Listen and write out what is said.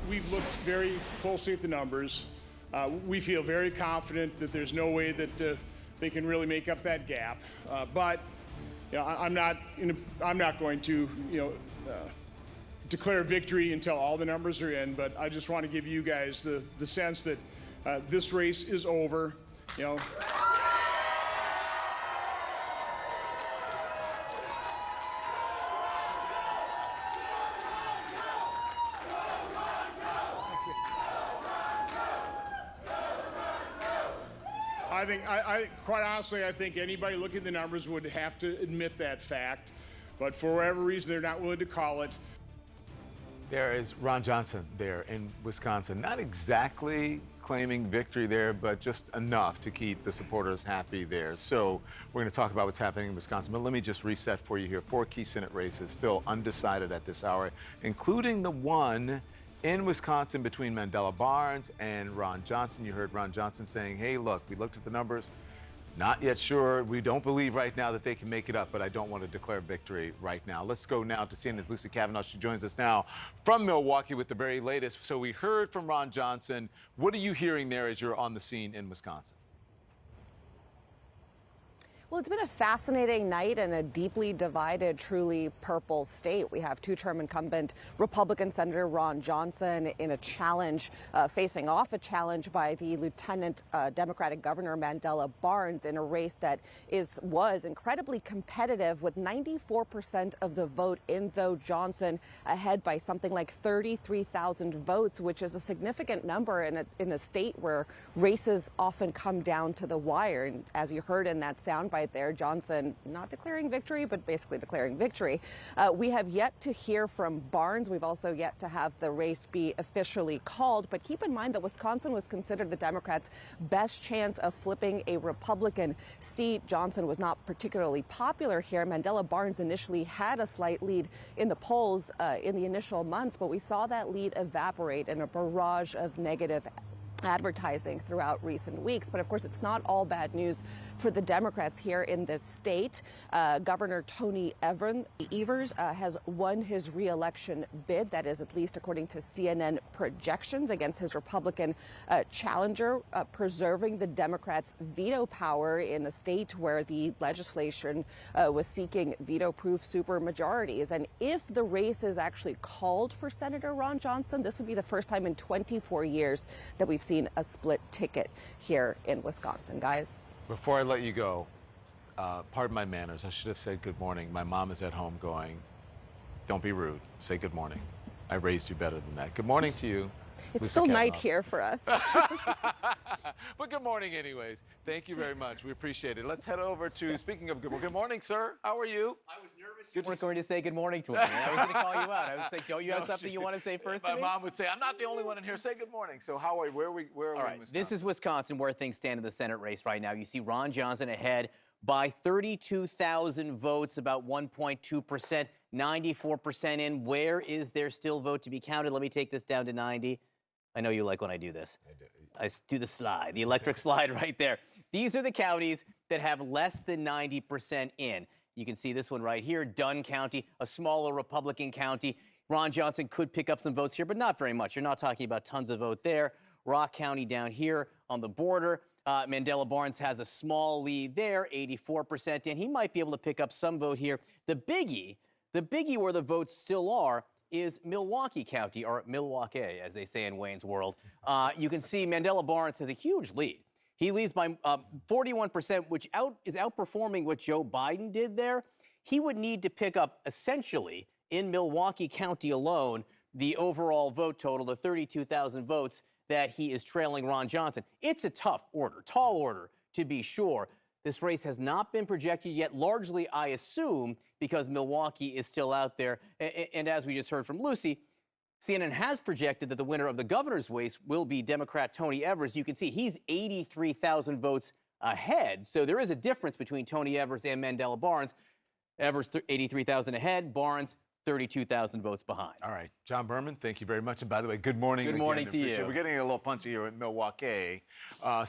we've looked very closely at the numbers. We feel very confident that there's no way that they can really make up that gap. But I'm not going to declare victory until all the numbers are in. But I just want to give you guys the sense that this race is over. Quite honestly, I think anybody looking at the numbers would have to admit that fact. But for whatever reason, they're not willing to call it. There is Ron Johnson there in Wisconsin. Not exactly claiming victory there, but just enough to keep the supporters happy there. So we're going to talk about what's happening in Wisconsin. But let me just reset for you here. 4 key Senate races still undecided at this hour, including the one in Wisconsin between Mandela Barnes and Ron Johnson. You heard Ron Johnson saying, hey, look, we looked at the numbers. Not yet sure. We don't believe right now that they can make it up, but I don't want to declare victory right now. Let's go now to CNN's Lucy Kafanov. She joins us now from Milwaukee with the very latest. So we heard from Ron Johnson. What are you hearing there as you're on the scene in Wisconsin? Well, it's been a fascinating night in a deeply divided, truly purple state. We have two-term incumbent Republican Senator Ron Johnson in a challenge, facing off a challenge by the Lieutenant Democratic Governor Mandela Barnes in a race that was incredibly competitive, with 94% of the vote in, though Johnson ahead by something like 33,000 votes, which is a significant number in a state where races often come down to the wire. And as you heard in that soundbite there, Johnson not declaring victory, but basically declaring victory. We have yet to hear from Barnes. We've also yet to have the race be officially called. But keep in mind that Wisconsin was considered the Democrats' best chance of flipping a Republican seat. Johnson was not particularly popular here. Mandela Barnes initially had a slight lead in the polls in the initial months, but we saw that lead evaporate in a barrage of negative advertising throughout recent weeks. But of course, it's not all bad news for the Democrats here in this state. Governor Tony Evers has won his reelection bid. That is, at least according to CNN projections, against his Republican challenger, preserving the Democrats' veto power in a state where the legislation was seeking veto-proof supermajorities. And if the race is actually called for Senator Ron Johnson, this would be the first time in 24 years that we've seen a split ticket here in Wisconsin. Guys? Before I let you go, pardon my manners. I should have said good morning. My mom is at home going, don't be rude. Say good morning. I raised you better than that. Good morning to you. It's Lucy still Kafanov. night here for us. But good morning anyways. Thank you very much. We appreciate it. Let's head over to, speaking of good morning, sir. How are you? I was nervous you weren't going to say good morning to me. I was going to call you out. I would say, don't you have something you want to say first to me? My mom would say, I'm not the only one in here. Say good morning. So where are we All in right, Wisconsin? this is Wisconsin, where things stand in the Senate race right now. You see Ron Johnson ahead by 32,000 votes, about 1.2%, 94% in. Where is there still vote to be counted? Let me take this down to 90. I know you like when I do this. I do the slide, the electric slide right there. These are the counties that have less than 90% in. You can see this one right here, Dunn County, a smaller Republican county. Ron Johnson could pick up some votes here, but not very much. You're not talking about tons of vote there. Rock County down here on the border. Mandela Barnes has a small lead there, 84% in. He might be able to pick up some vote here. The biggie where the votes still are, is Milwaukee County, or Milwaukee, as they say in Wayne's World. You can see Mandela Barnes has a huge lead. He leads by 41%, which is outperforming what Joe Biden did there. He would need to pick up, essentially, in Milwaukee County alone, the overall vote total, the 32,000 votes that he is trailing Ron Johnson. It's a tough order, tall order, to be sure. This race has not been projected yet, largely, I assume, because Milwaukee is still out there. And as we just heard from Lucy, CNN has projected that the winner of the governor's race will be Democrat Tony Evers. You can see he's 83,000 votes ahead. So there is a difference between Tony Evers and Mandela Barnes. Evers 83,000 ahead, Barnes 32,000 votes behind. All right. John Berman, thank you very much. And by the way, good morning. Good morning to you. We're getting a little punchy here in Milwaukee. So